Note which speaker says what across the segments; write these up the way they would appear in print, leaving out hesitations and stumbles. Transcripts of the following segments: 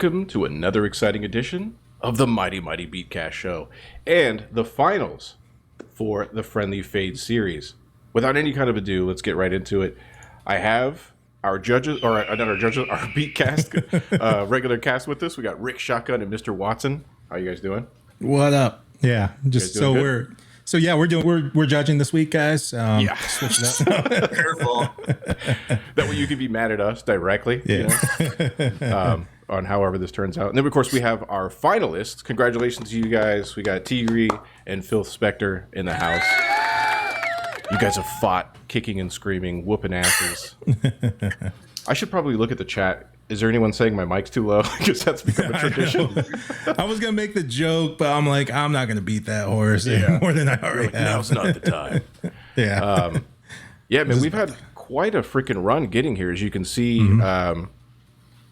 Speaker 1: Welcome to another exciting edition of the Mighty Mighty Beatcast show and the finals for the Friendly Fade series. Without any kind of ado, let's get right into it. I have our judges, or not our judges, our Beatcast regular cast with us. We got Rick Shotgun and Mr. Watson. How you guys doing?
Speaker 2: What up? Yeah, just so
Speaker 1: good?
Speaker 2: we're judging this week, guys. Switch it up.
Speaker 3: Careful.
Speaker 1: That way you can be mad at us directly.
Speaker 2: Yeah.
Speaker 1: You know? On however this turns out. And then, of course, we have our finalists. Congratulations to you guys. We got Tigri and Filth Spectre in the house. You guys have fought, kicking and screaming, whooping asses. I should probably look at the chat. Is there anyone saying my mic's too low? Because that's become a tradition.
Speaker 2: I was going to make the joke, but I'm like, I'm not going to beat that horse more than I already have.
Speaker 1: Now's not the time.
Speaker 2: Yeah.
Speaker 1: Yeah, man, we've had quite a freaking run getting here. As you can see,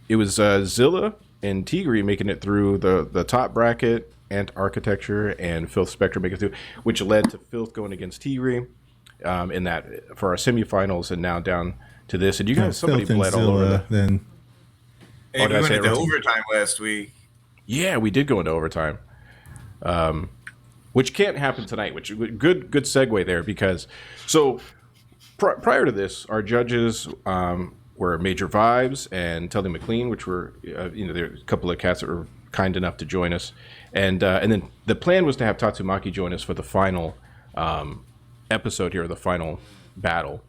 Speaker 1: it was Zilla and Tigri making it through the top bracket, and Architecture and Filth Spectre making it through, which led to Filth going against Tigri in that for our semifinals, and now down to this. And you guys, somebody bled all over that.
Speaker 2: Then.
Speaker 3: Hey, we went into overtime last week.
Speaker 1: Yeah, we did go into overtime, which can't happen tonight. Which good segue there, because so prior to this, our judges were Major Vibes and Telly McLean, which were there are a couple of cats that were kind enough to join us, and then the plan was to have Tatsumaki join us for the final episode here, the final battle.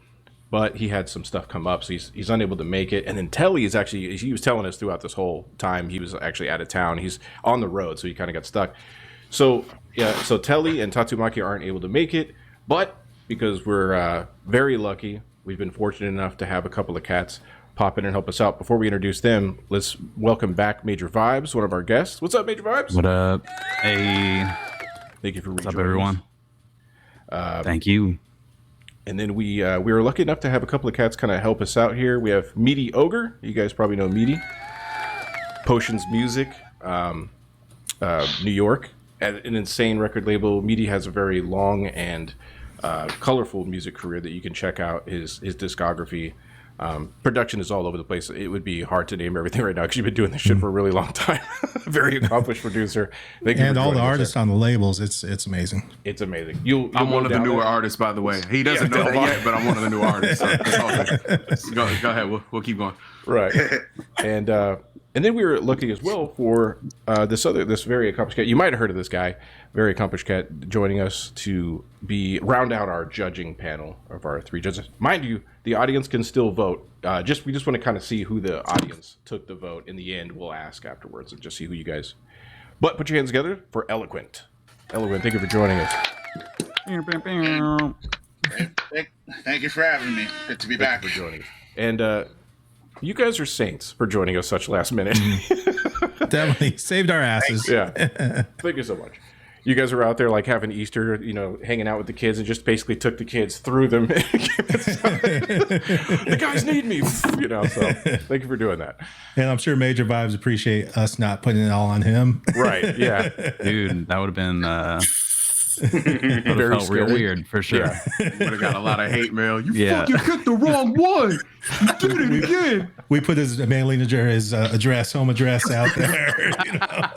Speaker 1: But he had some stuff come up, so he's unable to make it. And then Telly is actually, he was telling us throughout this whole time, he was actually out of town. He's on the road, so he kind of got stuck. So, yeah, so Telly and Tatsumaki aren't able to make it. But because we're very lucky, we've been fortunate enough to have a couple of cats pop in and help us out. Before we introduce them, let's welcome back Major Vibes, one of our guests. What's up, Major Vibes?
Speaker 4: What up? Hey.
Speaker 1: Thank you for rejoining.
Speaker 4: What's up, everyone? Thank you.
Speaker 1: And then we were lucky enough to have a couple of cats kind of help us out here. We have Meaty Ogre. You guys probably know Meaty. Potions Music, New York. At an insane record label. Meaty has a very long and colorful music career that you can check out his discography. Production is all over the place. It would be hard to name everything right now because you've been doing this shit for a really long time. Very accomplished producer.
Speaker 2: And all the artists on the labels, it's amazing.
Speaker 1: It's amazing.
Speaker 5: I'm one of the newer artists, by the way. He doesn't know that yet, but I'm one of the new artists. So it's all good. Go ahead. We'll keep going.
Speaker 1: Right. And then we were looking as well for this very accomplished cat. You might have heard of this guy, very accomplished cat, joining us to round out our judging panel of our three judges. Mind you, the audience can still vote. We just want to kind of see who the audience took the vote. In the end, we'll ask afterwards and just see who you guys. But put your hands together for Eloquent. Eloquent, thank you for joining us.
Speaker 3: Thank you for having me. Good to be back.
Speaker 1: Thank you for joining us. And you guys are saints for joining us such last minute.
Speaker 2: Definitely saved our asses.
Speaker 1: Yeah. Thank you so much. You guys are out there like having Easter, hanging out with the kids, and just basically took the kids through them. The guys need me, So thank you for doing that.
Speaker 2: And I'm sure Major Vibes appreciate us not putting it all on him.
Speaker 1: Right? Yeah,
Speaker 4: dude, that would have been
Speaker 1: very
Speaker 4: felt real weird for sure.
Speaker 5: Yeah. Would have got a lot of hate mail. You
Speaker 4: Yeah.
Speaker 5: fucking picked the wrong one. You did it again.
Speaker 2: We put his mailing address, home address out there.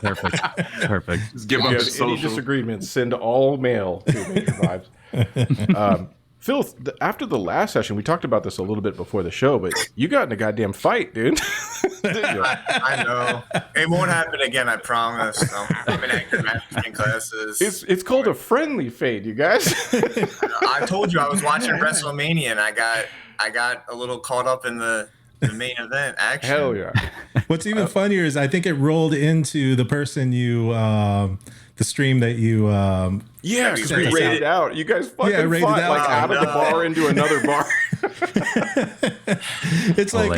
Speaker 4: Perfect.
Speaker 5: Just give up
Speaker 1: Any
Speaker 5: social.
Speaker 1: disagreements, send all mail to Major Vibes. Phil, after the last session, we talked about this a little bit before the show, but you got in a goddamn fight, dude.
Speaker 3: I know. It won't happen again, I promise. I'm in anger management classes.
Speaker 1: It's called a friendly fade, you guys.
Speaker 3: I told you I was watching WrestleMania and I got a little caught up in the main event action.
Speaker 1: Hell yeah.
Speaker 2: What's even funnier is I think it rolled into the person the stream that you
Speaker 1: yeah, because we raided out. You guys fucking fought out of the bar into another bar.
Speaker 2: It's like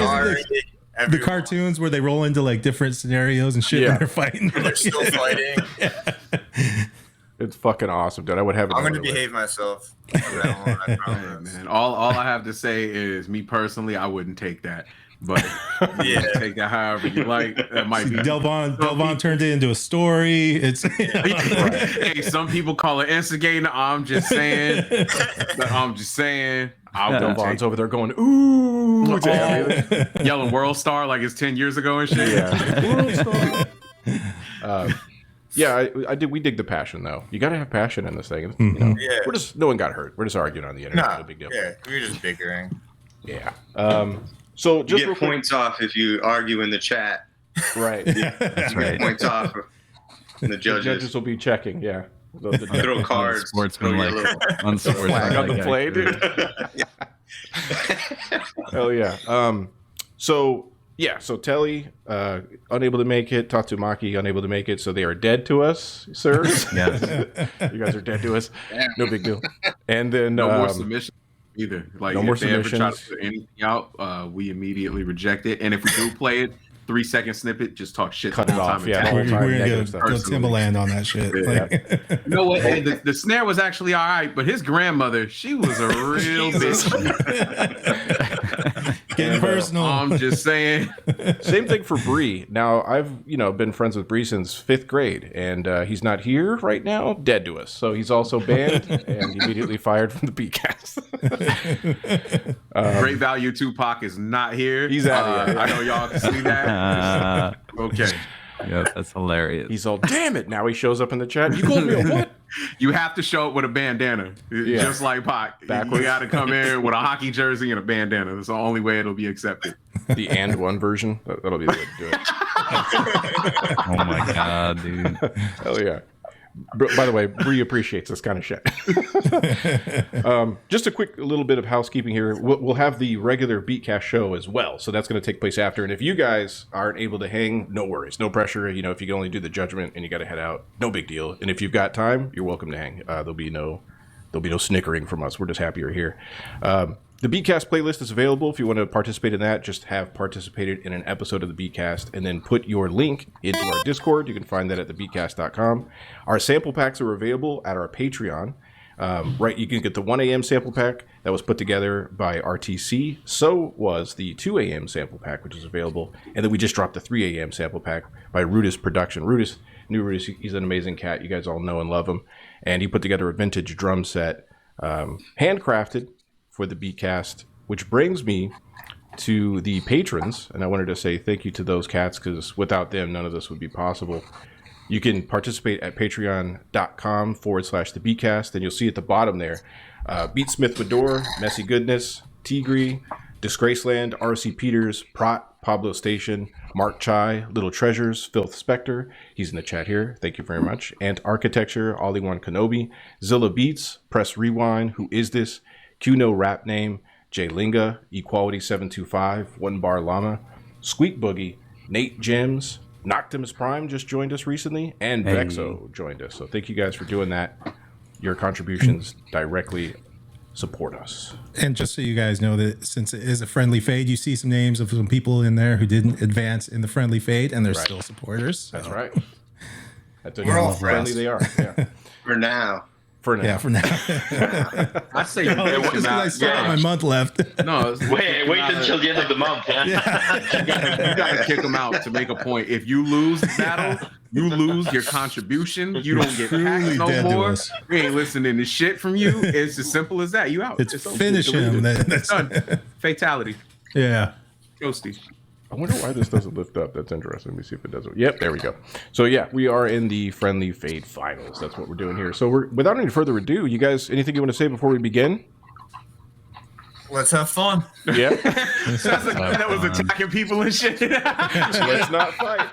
Speaker 2: the cartoons where they roll into like different scenarios and shit and they're fighting.
Speaker 3: They're still fighting.
Speaker 1: It's fucking awesome, dude. I would have it.
Speaker 3: I'm going to behave myself. I promise.
Speaker 5: Man, all I have to say is, me personally, I wouldn't take that. But take that however you like. That might be.
Speaker 2: Delvon turned it into a story. It's
Speaker 5: hey, some people call it instigating. I'm just saying.
Speaker 1: Del Vaughn's over there going, ooh, to everything.
Speaker 5: Yelling World Star like it's 10 years ago and shit.
Speaker 1: Yeah. We dig the passion though. You got to have passion in this thing. You know, no one got hurt. We're just arguing on the internet. No big deal.
Speaker 3: Yeah, we were just bickering.
Speaker 1: Yeah. So just
Speaker 6: you get points off if you argue in the chat.
Speaker 1: Right.
Speaker 4: That's right.
Speaker 6: Points off. And the
Speaker 1: judges will be checking. Yeah.
Speaker 6: Throw cards.
Speaker 4: Sportsmanlike.
Speaker 1: Flag on the play, dude. Hell yeah. So Telly, unable to make it. Tatsumaki, unable to make it. So they are dead to us, sir.
Speaker 4: Yes.
Speaker 1: You guys are dead to us. No big deal. And then
Speaker 5: no more submissions either. Like
Speaker 1: no
Speaker 5: if
Speaker 1: more
Speaker 5: they ever try
Speaker 1: submissions.
Speaker 5: to put anything out, we immediately reject it. And if we do play it, 3-second snippet, just talk shit.
Speaker 1: Cut it off. Yeah.
Speaker 2: We're gonna
Speaker 1: Negative
Speaker 2: go
Speaker 1: stuff.
Speaker 2: Timberland on that shit.
Speaker 1: Yeah.
Speaker 2: Like,
Speaker 5: You know what? And the snare was actually all right, but his grandmother, she was a real bitch.
Speaker 2: getting personal.
Speaker 5: I'm just saying.
Speaker 1: Same thing for Bree. Now I've been friends with Bree since 5th grade, and he's not here right now. Dead to us. So he's also banned and immediately fired from the Beatcast.
Speaker 5: Great Value Tupac is not here.
Speaker 1: He's out of here.
Speaker 5: I know y'all can see that. Okay.
Speaker 4: Yep, that's hilarious.
Speaker 1: He's all, damn it. Now he shows up in the chat. You called me a what?
Speaker 5: You have to show up with a bandana, just like Pac.
Speaker 1: Backwards.
Speaker 5: You got to come in with a hockey jersey and a bandana. That's the only way it'll be accepted.
Speaker 1: The and one version. That'll be the way to do it.
Speaker 4: Oh my god, dude.
Speaker 1: Hell yeah. By the way, Bree appreciates this kind of shit. Just a quick little bit of housekeeping here. We'll have the regular Beatcast show as well. So that's going to take place after. And if you guys aren't able to hang, no worries. No pressure. If you can only do the judgment and you got to head out, no big deal. And if you've got time, you're welcome to hang. There'll be no snickering from us. We're just happy you're here. The Beatcast playlist is available if you want to participate in that. Just have participated in an episode of the Beatcast and then put your link into our Discord. You can find that at thebeatcast.com. Our sample packs are available at our Patreon. You can get the 1 a.m. sample pack that was put together by RTC. So was the 2 a.m. sample pack, which is available. And then we just dropped the 3 a.m. sample pack by Rudis Production. Rudis, he's an amazing cat. You guys all know and love him. And he put together a vintage drum set, handcrafted for the Beatcast, which brings me to the patrons. And I wanted to say thank you to those cats, because without them, none of this would be possible. You can participate at patreon.com/the Beatcast, and you'll see at the bottom there, Beatsmith Fedor, Messy Goodness, Tigri, Disgraceland, RC Peters, Prot, Pablo Station, Mark Chai, Little Treasures, Filth Spectre, he's in the chat here, thank you very much, Ant Architecture, Ollie One Kenobi, Zilla Beats, Press Rewind, Who Is This, QNO Rap Name, Jay Linga, Equality 725, One Bar Llama, Squeak Boogie, Nate Gems, Noctimus Prime just joined us recently, and Vexo joined us. So thank you guys for doing that. Your contributions directly support us.
Speaker 2: And just so you guys know that since it is a friendly fade, you see some names of some people in there who didn't advance in the friendly fade, and they're still supporters. So.
Speaker 1: That's right. That's
Speaker 6: We're all
Speaker 1: how friendly
Speaker 6: friends.
Speaker 1: they are. Yeah.
Speaker 6: For now.
Speaker 1: For now.
Speaker 2: Yeah, for now.
Speaker 5: I say
Speaker 2: Just because I still have my month left.
Speaker 5: No,
Speaker 7: Wait until the end of the month, huh?
Speaker 5: you gotta kick them out to make a point. If you lose the battle, you lose your contribution. You don't get packed no
Speaker 2: dead to
Speaker 5: more.
Speaker 2: us.
Speaker 5: We ain't listening to shit from you. It's as simple as that. You out.
Speaker 2: It's
Speaker 5: over.
Speaker 2: finish him.
Speaker 5: It's done. Fatality.
Speaker 2: Yeah.
Speaker 5: Ghosty.
Speaker 1: I wonder why this doesn't lift up. That's interesting. Let me see if it does. Yep, there we go. So yeah, we are in the Friendly Fade Finals. That's what we're doing here. So without any further ado, you guys, anything you want to say before we begin?
Speaker 3: Let's have fun.
Speaker 1: Yeah.
Speaker 5: That was attacking people and shit.
Speaker 1: Let's not fight.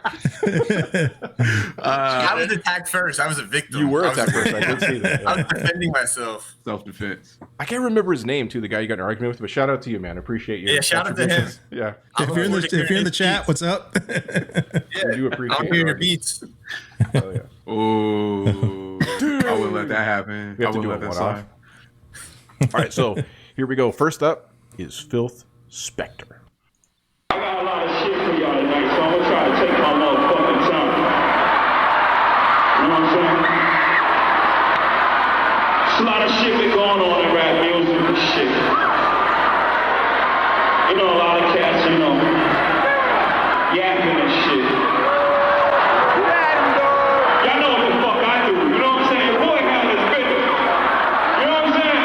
Speaker 3: I was attacked first. I was a victim.
Speaker 1: You were
Speaker 3: I was-
Speaker 1: attacked first. I did see that.
Speaker 3: I
Speaker 1: Yeah.
Speaker 3: was defending myself.
Speaker 5: Self-defense.
Speaker 1: I can't remember his name too. The guy you got in an argument with. But shout out to you, man. I appreciate your
Speaker 3: Yeah, shout out to him.
Speaker 1: contributions. Yeah,
Speaker 3: I'm
Speaker 2: If you're in
Speaker 3: looking forward to
Speaker 2: the
Speaker 3: hearing
Speaker 2: chat,
Speaker 3: his
Speaker 2: what's up?
Speaker 1: we do appreciate.
Speaker 3: I'll hear your beats.
Speaker 1: Oh, yeah.
Speaker 5: Oh, I wouldn't let that happen.
Speaker 1: We
Speaker 5: I
Speaker 1: have to
Speaker 5: wouldn't
Speaker 1: do
Speaker 5: let
Speaker 1: it
Speaker 5: that
Speaker 1: one
Speaker 5: slide.
Speaker 1: off. All right, so here we go. First up is Filth Spectre.
Speaker 8: I got a lot of shit for y'all tonight, so I'm gonna try to take my motherfucking time. You know what I'm saying? There's a lot of shit been going on in rap music and shit. You know, a lot of cats, yapping and shit. Y'all know what the fuck I do, you know what I'm saying? Boy, hell is bigger. You know what I'm saying?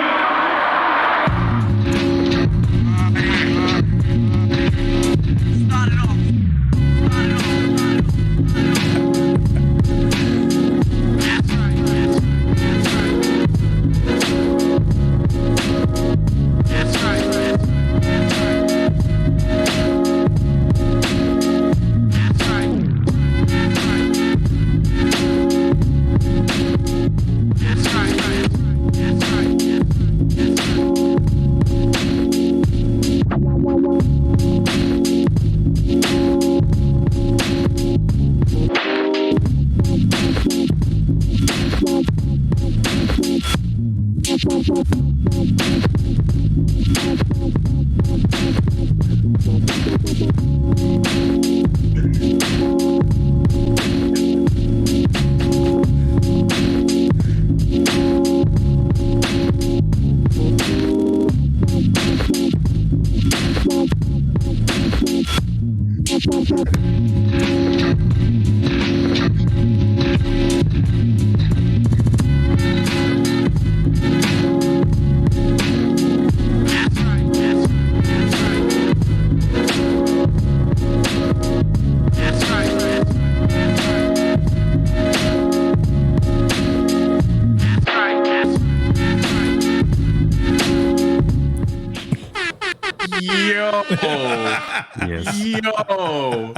Speaker 4: Yes.
Speaker 5: Yo.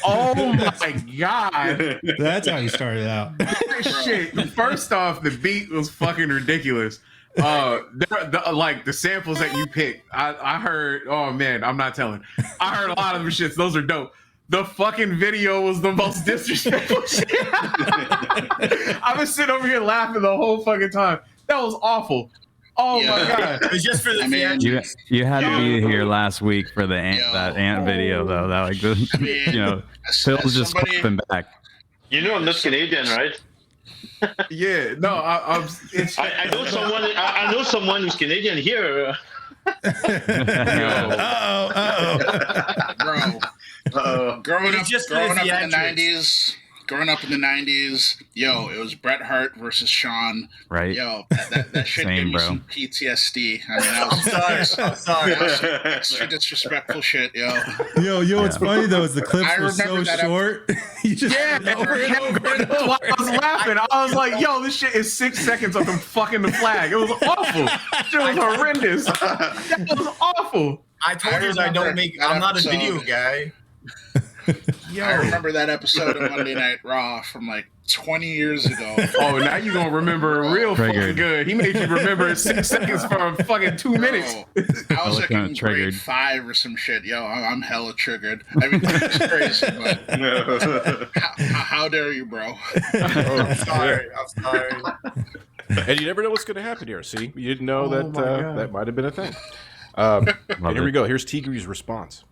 Speaker 5: Oh my God.
Speaker 2: That's how you started out.
Speaker 5: That shit. First off, the beat was fucking ridiculous. Like the samples that you picked, I heard. Oh man, I'm not telling. I heard a lot of them shits. Those are dope. The fucking video was the most disrespectful shit. I was sitting over here laughing the whole fucking time. That was awful. Oh my God.
Speaker 3: It was just for the theatrics.
Speaker 4: You had to be here last week for the that ant video though. That like the, you know, Phil's just popping back.
Speaker 7: You know I'm not Canadian, right?
Speaker 5: Yeah, no, I
Speaker 7: know someone. I know someone who's Canadian here.
Speaker 9: Bro. Growing up in the
Speaker 3: theatrics.
Speaker 9: Growing up in the 90s, yo, it was Bret Hart versus Shawn.
Speaker 4: Right.
Speaker 9: Yo, that shit
Speaker 4: Same,
Speaker 9: gave me
Speaker 4: bro.
Speaker 9: some PTSD. I mean, I'm sorry. That's some disrespectful shit, yo.
Speaker 2: Yo, what's funny though is the clips
Speaker 9: I
Speaker 2: were so
Speaker 9: remember that
Speaker 2: short. You just over and over and
Speaker 5: That's why I
Speaker 2: over.
Speaker 5: was laughing. I was like, yo, this shit is 6 seconds of them fucking the flag. It was awful. Shit was horrendous. That was awful.
Speaker 3: I told you I don't make. I'm not a video guy.
Speaker 9: I remember that episode of Monday Night Raw from like 20 years ago.
Speaker 5: Oh, now you gonna remember it real fucking good. He made you remember it 6 seconds for fucking 2 minutes.
Speaker 9: I was like in
Speaker 4: triggered.
Speaker 9: grade 5 or some shit. Yo, I'm hella triggered. I mean, it's crazy, but how dare you, bro?
Speaker 3: I'm sorry.
Speaker 1: And you never know what's going to happen here. See, you didn't know that that might have been a thing. Here we go. Here's Tigre's response.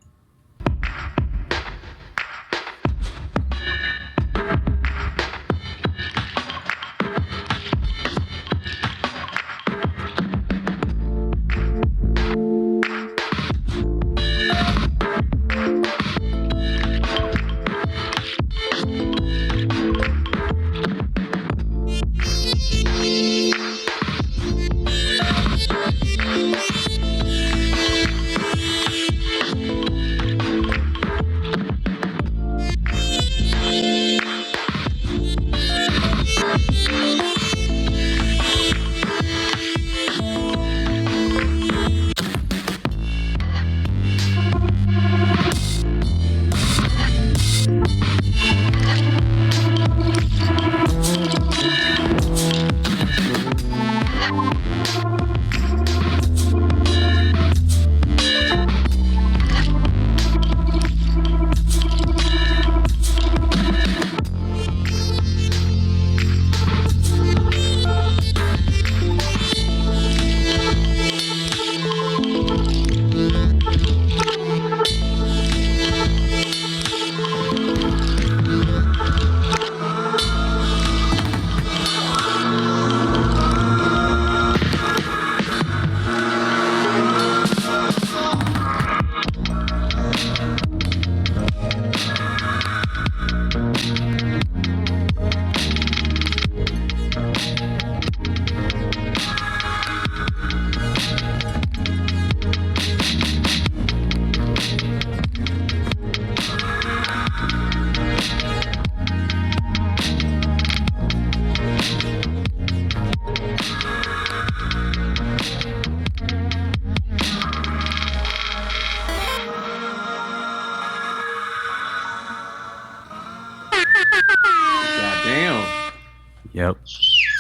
Speaker 4: Yep.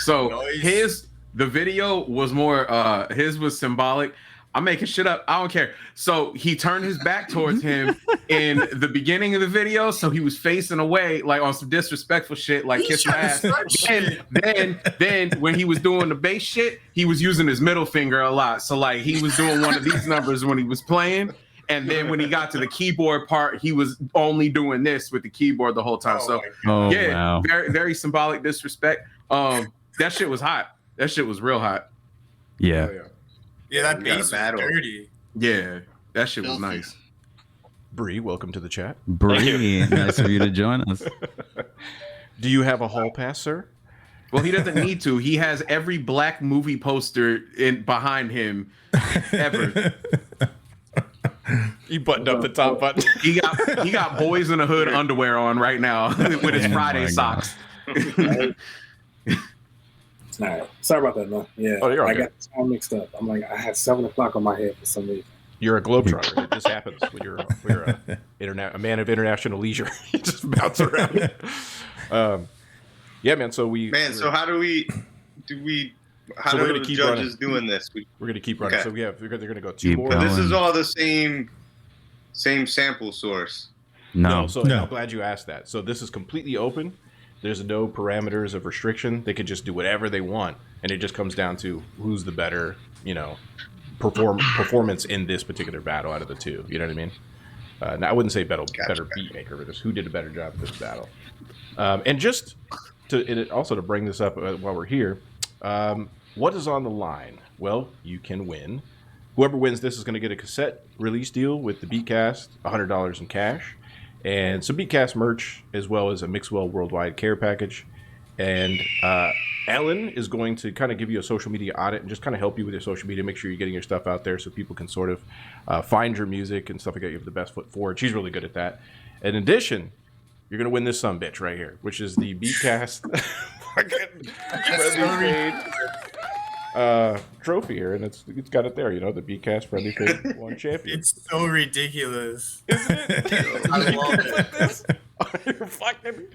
Speaker 5: So the video was more his was symbolic. I'm making shit up. I don't care. So he turned his back towards him in the beginning of the video, so he was facing away, like on some disrespectful shit, like kiss my ass. Then when he was doing the bass shit, he was using his middle finger a lot. So like he was doing one of these numbers when he was playing, and then when he got to the keyboard part, he was only doing this with the keyboard the whole time.
Speaker 4: Wow.
Speaker 5: very very symbolic disrespect. That shit was hot. That shit was real hot.
Speaker 4: Yeah.
Speaker 3: Yeah, that
Speaker 6: We got a
Speaker 3: bass was
Speaker 6: battle.
Speaker 3: dirty.
Speaker 5: Yeah, that shit was nice.
Speaker 1: Bree, welcome to the chat.
Speaker 4: Bree, nice of you to join us.
Speaker 1: Do you have a hall pass, sir?
Speaker 5: Well, he doesn't need to. He has every black movie poster behind him ever.
Speaker 1: You buttoned up the top button.
Speaker 5: He got Boys in the Hood underwear on right now with his Friday socks.
Speaker 10: All right. Sorry about that, man. Yeah.
Speaker 1: Oh, you're all
Speaker 10: I
Speaker 1: good.
Speaker 10: got the time mixed up. I'm like, I had 7 o'clock on my head for some reason.
Speaker 1: You're a globetrotter. It just happens when you're a man of international leisure. You just bounce around. Yeah, man. So
Speaker 6: so how do we how do the judges doing this?
Speaker 1: We're going to keep running.
Speaker 6: Okay.
Speaker 1: So they're going to go 2 more.
Speaker 6: But this is all the same sample source.
Speaker 1: No. I'm glad you asked that. So this is completely open. There's no parameters of restriction. They could just do whatever they want, and it just comes down to who's the better, performance in this particular battle out of the two. You know what I mean? Now I wouldn't say better beat maker, but just who did a better job of this battle. And just to bring this up while we're here, what is on the line? Well, you can win. Whoever wins this is going to get a cassette release deal with the Beatcast, $100 in cash, and some Beatcast merch, as well as a Mixwell Worldwide Care Package. And Ellen is going to kind of give you a social media audit and just kind of help you with your social media, make sure you're getting your stuff out there so people can sort of find your music and stuff like that. You have the best foot forward. She's really good at that. In addition, you're going to win this sumbitch right here, which is the Beatcast trophy here, and it's got it there, the Beatcast Friendly Fade 1 champion.
Speaker 3: It's so ridiculous.
Speaker 1: Isn't it?
Speaker 3: I love it.
Speaker 1: You're fucking...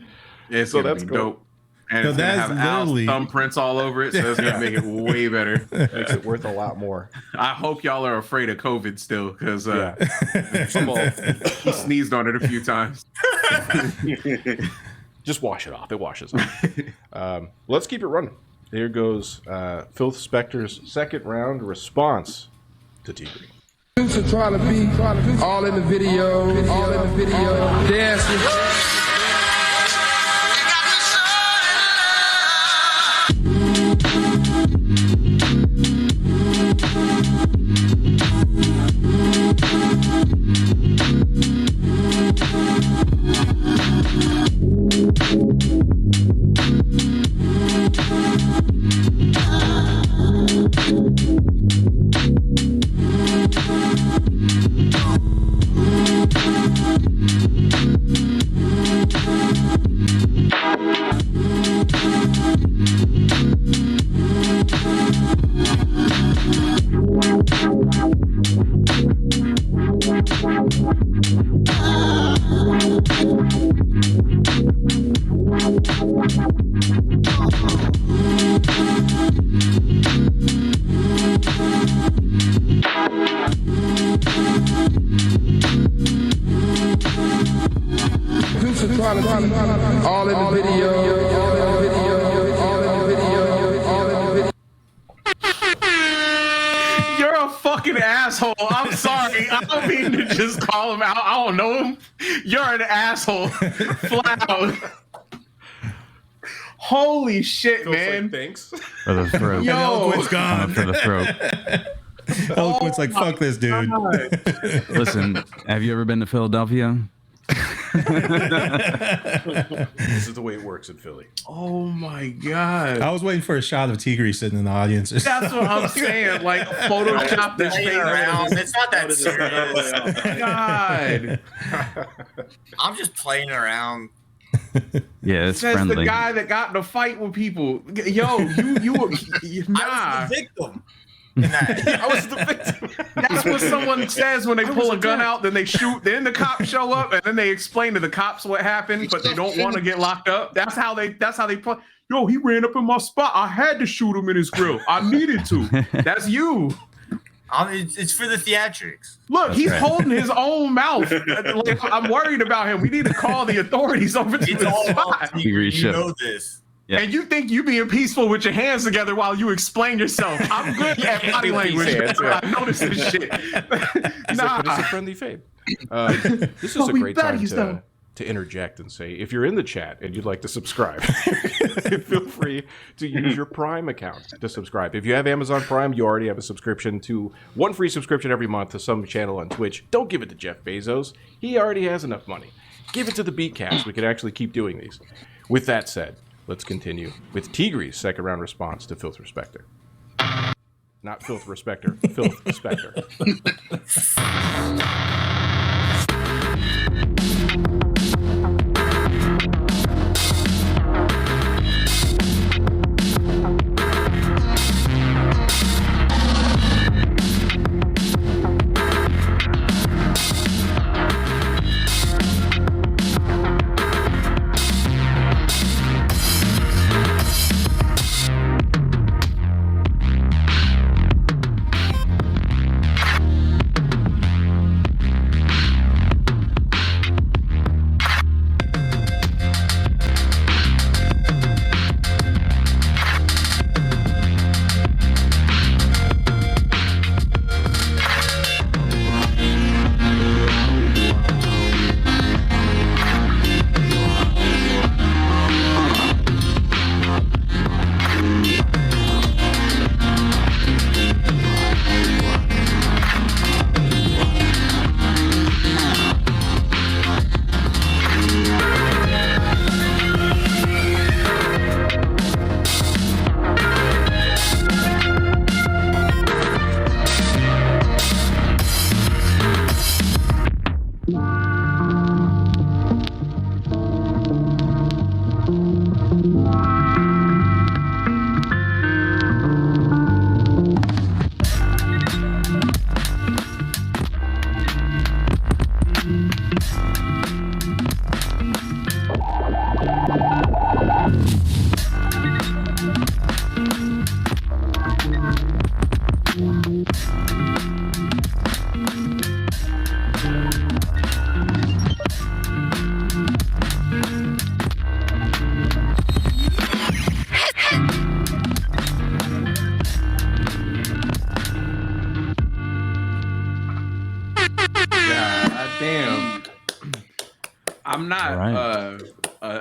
Speaker 5: Yeah,
Speaker 1: so that's cool.
Speaker 5: Dope. And it's going to have Al's thumbprints all over it, so it's going to make it way better.
Speaker 1: Makes it worth a lot more.
Speaker 5: I hope y'all are afraid of COVID still, because he sneezed on it a few times.
Speaker 1: Just wash it off. It washes off. Let's keep it running. Here goes Filth Spectre's second round response to Tigre.
Speaker 10: Trying to be all in the video, dancing. All in the video.
Speaker 5: You're a fucking asshole. I'm sorry. I don't mean to just call him out. I don't know him. You're an asshole. Flat out. Holy shit, man.
Speaker 1: Like, thanks.
Speaker 4: For the throat.
Speaker 5: Yo.
Speaker 2: Eloquence gone.
Speaker 4: For the throat.
Speaker 2: Eloquence like, fuck this dude.
Speaker 4: Listen, have you ever been to Philadelphia?
Speaker 1: This is the way it works in Philly.
Speaker 5: Oh my god.
Speaker 2: I was waiting for a shot of Tigre sitting in the audience.
Speaker 5: That's what I'm saying. Like, Photoshop this thing
Speaker 3: around. It's not that serious.
Speaker 5: God.
Speaker 3: I'm just playing around.
Speaker 4: Yeah, it's
Speaker 5: That's
Speaker 4: friendly.
Speaker 5: the guy that got in a fight with people. Yo, you were nah.
Speaker 3: I was the victim. I was the victim.
Speaker 5: That's what someone says when they pull a gun out, then they shoot, then the cops show up, and then they explain to the cops what happened, but they don't want to get locked up. That's how they play. Yo, he ran up in my spot. I had to shoot him in his grill. I needed to. That's you.
Speaker 3: It's for the theatrics.
Speaker 5: Look, he's holding his own mouth. Like, I'm worried about him. We need to call the authorities over to the spot.
Speaker 3: You know this.
Speaker 4: Yeah.
Speaker 5: And you think you being peaceful with your hands together while you explain yourself. I'm good at body language. I notice this shit. Nah.
Speaker 1: It's a friendly fade. This is a great time to interject and say, if you're in the chat and you'd like to subscribe, feel free to use your Prime account to subscribe. If you have Amazon Prime, you already have a subscription to one free subscription every month to some channel on Twitch. Don't give it to Jeff Bezos. He already has enough money. Give it to the Beatcast. We can actually keep doing these. With that said, let's continue with Tigre's second round response to Filth Respecter. Not Filth Respecter, Filth Specter.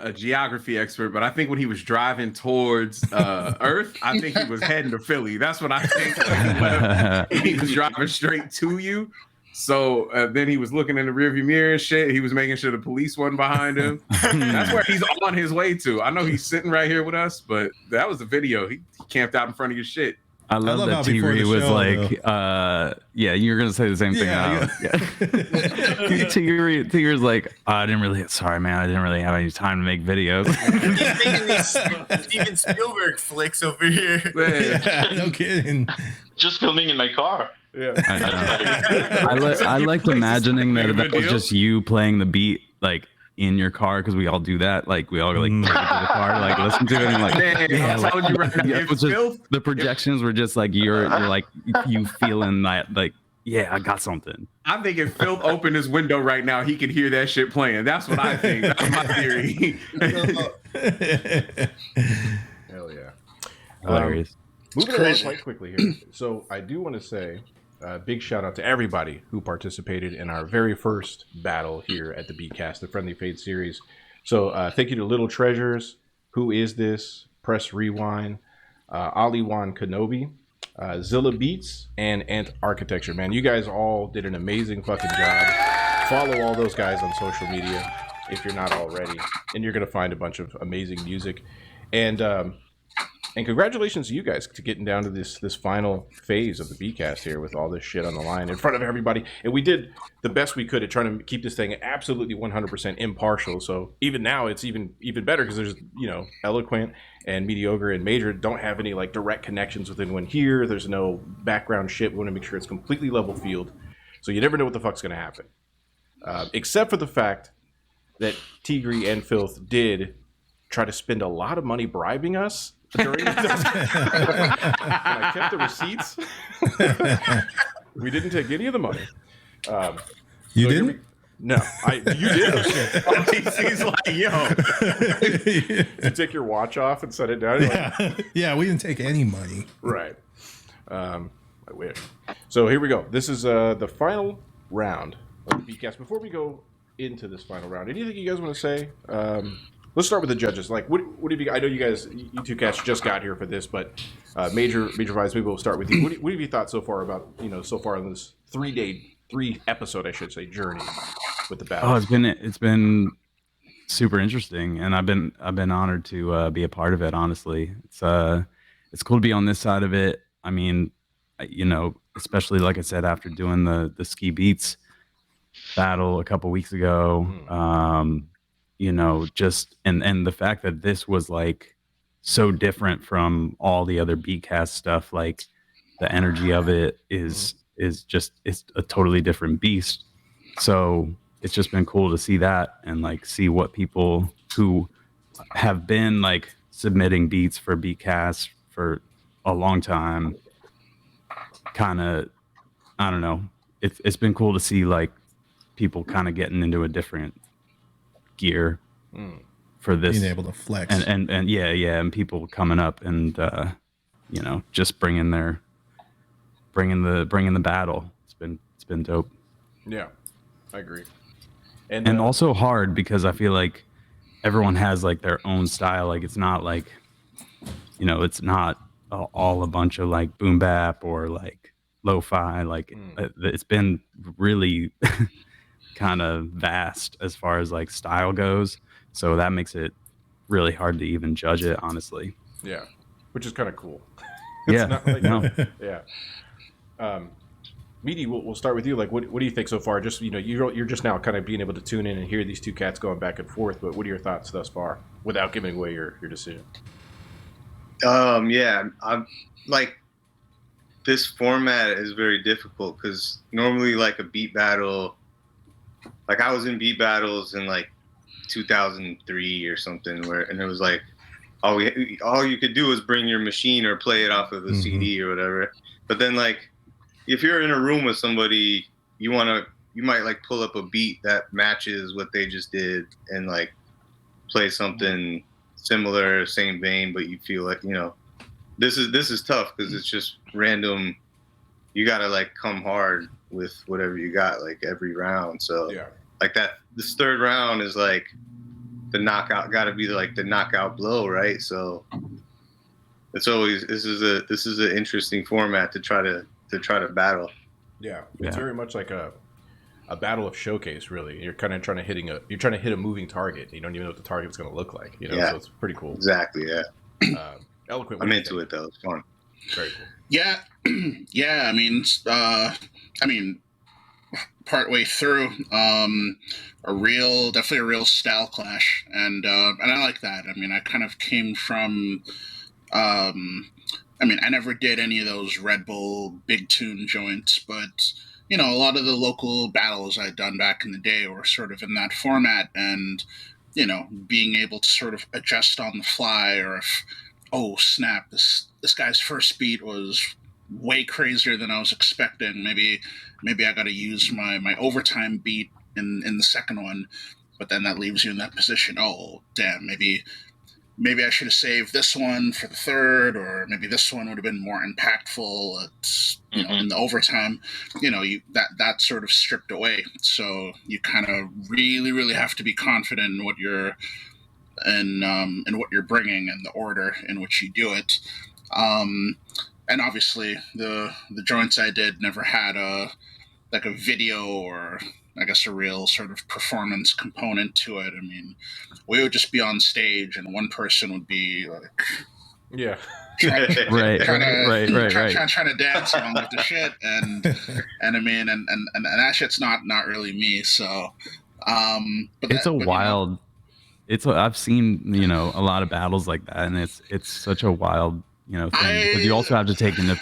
Speaker 5: a geography expert, but I think when he was driving towards Earth, I think he was heading to Philly. That's what I think. He was driving straight to you. So then he was looking in the rearview mirror and shit. He was making sure the police wasn't behind him. That's where he's on his way to. I know he's sitting right here with us, but that was the video. He camped out in front of your shit.
Speaker 4: I love that T-Ree was show, like, yeah, you're going to say the same thing. Yeah. T-Ree's like, I didn't really have any time to make videos.
Speaker 3: He's making these Steven Spielberg flicks over here.
Speaker 2: Yeah, no kidding.
Speaker 7: Just filming in my car.
Speaker 1: Yeah.
Speaker 4: I liked imagining that was just you playing the beat, like, in your car, because we all do that. Like, we all like take it to the car, like listen to it, and like, the projections were just like you're like you feeling that, like, yeah, I got something.
Speaker 5: I think if Phil opened his window right now, he could hear that shit playing. That's what I think. That's my theory.
Speaker 1: Hell yeah.
Speaker 4: Hilarious.
Speaker 1: Moving along quite quickly here. So I do want to say big shout out to everybody who participated in our very first battle here at the Beatcast, the Friendly Fade series. So thank you to Little Treasures, Who Is This, Press Rewind, Aliwan Kenobi, Zilla Beats, and Ant Architecture. Man, you guys all did an amazing fucking job. Follow all those guys on social media if you're not already, and you're going to find a bunch of amazing music. And congratulations to you guys to getting down to this final phase of the Beatcast here with all this shit on the line in front of everybody. And we did the best we could at trying to keep this thing absolutely 100% impartial. So even now it's even better because there's, Eloquent and Mediocre and Major don't have any like direct connections with anyone here. There's no background shit. We want to make sure it's completely level field. So you never know what the fuck's going to happen. Except for the fact that T-Ree and Filth did try to spend a lot of money bribing us during this. And I kept the receipts. We didn't take any of the money.
Speaker 2: You didn't?
Speaker 1: No, you did. He's like, yo. You take your watch off and set it down.
Speaker 2: Yeah, we didn't take any money.
Speaker 1: Right. I wish. So here we go. This is the final round of the Beatcast. Before we go into this final round, anything you guys want to say? Let's start with the judges. Like, what have you? I know you guys, you two cats just got here for this, but Major Vibes, maybe we'll start with you. What have you thought so far about so far on this 3 episode, I should say, journey with the battle?
Speaker 4: Oh, it's been super interesting, and I've been honored to be a part of it. Honestly, it's cool to be on this side of it. I mean, especially like I said, after doing the Ski Beats battle a couple weeks ago. Just and the fact that this was like so different from all the other Beatcast stuff, like the energy of it is just, it's a totally different beast. So it's just been cool to see that and like see what people who have been like submitting beats for Beatcast for a long time kind of, I don't know, it's been cool to see like people kind of getting into a different gear for this,
Speaker 2: being able to flex
Speaker 4: and and people coming up and just bringing the battle. It's been dope.
Speaker 1: Yeah, I agree.
Speaker 4: And also hard because I feel like everyone has like their own style. Like it's not like it's not all a bunch of like boom bap or like lo-fi. Like it's been really kind of vast as far as like style goes, so that makes it really hard to even judge it, honestly.
Speaker 1: Yeah, which is kind of cool.
Speaker 4: Yeah.
Speaker 1: Meaty, we'll start with you. Like, what do you think so far? Just you're just now kind of being able to tune in and hear these two cats going back and forth. But what are your thoughts thus far, without giving away your decision?
Speaker 6: Yeah, I'm like, this format is very difficult because normally like a beat battle. Like I was in beat battles in like 2003 or something, and it was like all you could do was bring your machine or play it off of the CD or whatever. But then like if you're in a room with somebody, you might like pull up a beat that matches what they just did and like play something similar, same vein, but you feel like this is tough because it's just random. You gotta like come hard with whatever you got like every round. So like this third round is like knockout, got to be the knockout blow, right? So it's always this is an interesting format to try to battle.
Speaker 1: Yeah, it's very much like a battle of showcase. Really, you're kind of trying to hit a moving target. You don't even know what the target's going to look like.
Speaker 6: Yeah.
Speaker 1: So it's pretty cool.
Speaker 6: Exactly. Yeah.
Speaker 1: Eloquent.
Speaker 6: I'm into it though. It's fun.
Speaker 1: Very cool.
Speaker 9: Yeah, yeah. I mean, partway through, definitely a real style clash, and I like that. I mean, I kind of came from. I never did any of those Red Bull big tune joints, but a lot of the local battles I'd done back in the day were sort of in that format, and being able to sort of adjust on the fly, or if, oh snap, this guy's first beat was way crazier than I was expecting. Maybe I got to use my overtime beat in the second one, but then that leaves you in that position. Oh damn, maybe I should have saved this one for the third, or maybe this one would have been more impactful in the overtime. That sort of stripped away. So you kind of really, really have to be confident in what you're bringing and the order in which you do it. And obviously the joints I did never had a video, or I guess a real sort of performance component to it. I mean, we would just be on stage and one person would be like, trying to dance along with the shit, and that shit's not really me. So, but
Speaker 4: it's wild. I've seen a lot of battles like that, and it's such a wild thing, because you also have to take into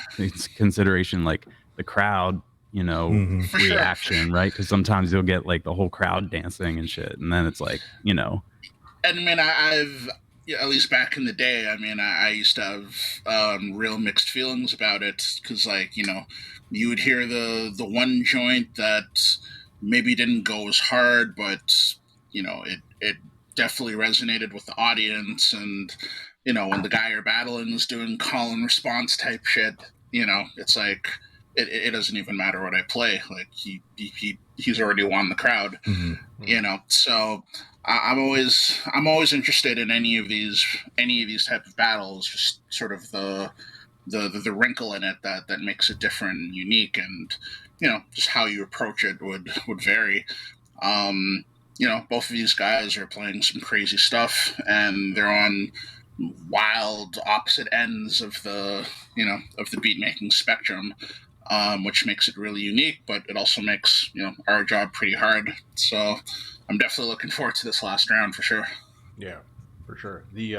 Speaker 4: consideration like the crowd. Reaction, right? Because sometimes you'll get like the whole crowd dancing and shit, and then it's like,
Speaker 9: And I mean, I've at least back in the day, I used to have real mixed feelings about it, because you would hear the one joint that maybe didn't go as hard, but it definitely resonated with the audience, and when the guy you're battling is doing call and response type shit, it's like. It doesn't even matter what I play. Like he's already won the crowd, So I'm always interested in any of these type of battles. Just sort of the wrinkle in it that makes it different and unique, and just how you approach it would vary. Both of these guys are playing some crazy stuff, and they're on wild opposite ends of the beat making spectrum. Which makes it really unique, but it also makes our job pretty hard. So I'm definitely looking forward to this last round for sure.
Speaker 1: Yeah, for sure. The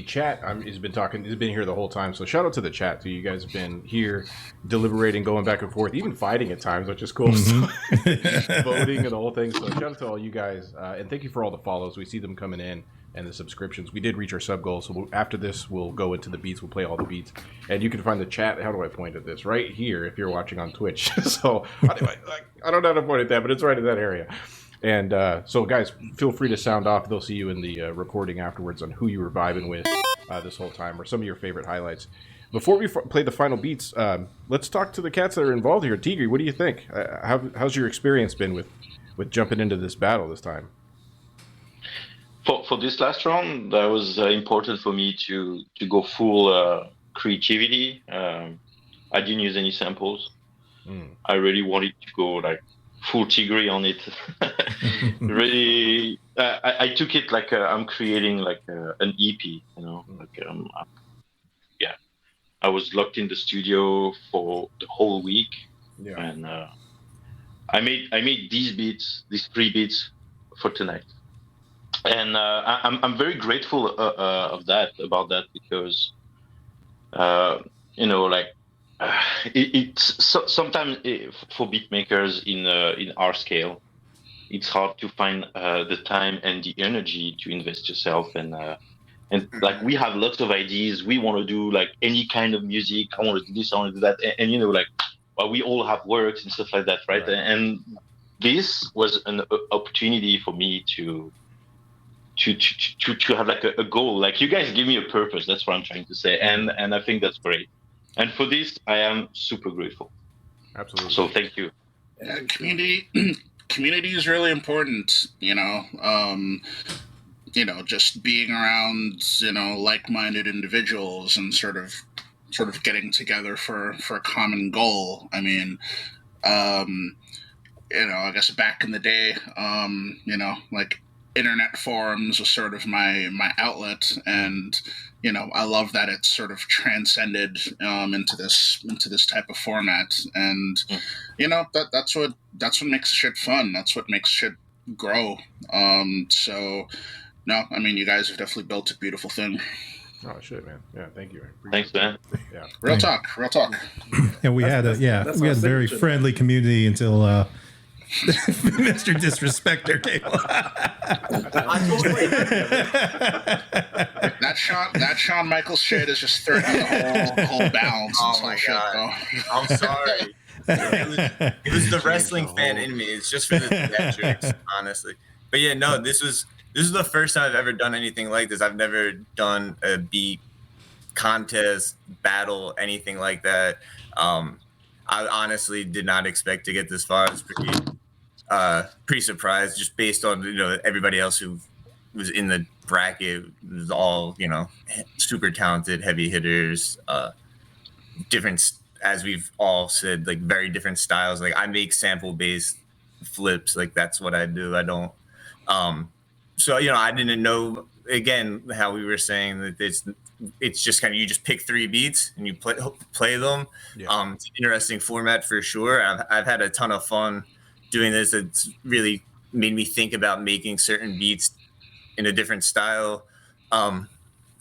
Speaker 1: chat has been here the whole time. So shout out to the chat. So you guys have been here deliberating, going back and forth, even fighting at times, which is cool. Mm-hmm. So, voting and the whole thing. So shout out to all you guys, and thank you for all the follows. We see them coming in. And the subscriptions. We did reach our sub goal, so after this, we'll go into the beats. We'll play all the beats, and you can find the chat. How do I point at this? Right here, if you're watching on Twitch. So I don't know how to point at that, but it's right in that area. And so, guys, feel free to sound off. They'll see you in the recording afterwards on who you were vibing with this whole time, or some of your favorite highlights. Before we play the final beats, let's talk to the cats that are involved here. Tigri, what do you think? How's your experience been with jumping into this battle this time?
Speaker 7: For this last round, that was important for me to go full creativity. I didn't use any samples. I really wanted to go like full Tigri on it. Really, I took it like I'm creating like an EP. I was locked in the studio for the whole week, and I made these 3 beats for tonight. And I'm very grateful about that, because sometimes for beat makers in our scale, it's hard to find the time and the energy to invest yourself, and like we have lots of ideas. We want to do like any kind of music. I want to do this, I want to do that, and we all have works and stuff like that, right? And this was an opportunity for me to have like a goal. Like, you guys give me a purpose. That's what I'm trying to say, and I think that's great. And for this, I am super grateful.
Speaker 1: Absolutely.
Speaker 7: So thank you.
Speaker 9: community is really important. Just being around like-minded individuals and sort of getting together for a common goal. I mean, I guess back in the day, like internet forums was sort of my outlet, and I love that it's sort of transcended into this type of format, and that's what makes shit fun. That's what makes shit grow. So no, I mean, you guys have definitely built a beautiful thing.
Speaker 1: Oh shit, man! Yeah, thank you.
Speaker 7: Thanks, man.
Speaker 1: Yeah,
Speaker 9: real talk.
Speaker 2: And we had a very friendly community until Mr. Disrespecter came on.
Speaker 9: that Shawn Michaels shit is just throwing the whole balance.
Speaker 3: Oh my god! I'm sorry. It was the wrestling fan in me. It's just for the theatrics, honestly. But yeah, no, this is the first time I've ever done anything like this. I've never done a beat contest, battle, anything like that. I honestly did not expect to get this far. I was pretty surprised, just based on everybody else who was in the bracket. It was all super talented heavy hitters, different, as we've all said, like very different styles. Like I make sample based flips, like that's what I do. I don't. So I didn't know, again, how we were saying that it's just kind of, you just pick 3 beats and you play them. Yeah. It's an interesting format for sure. I've had a ton of fun doing this. It's really made me think about making certain beats in a different style.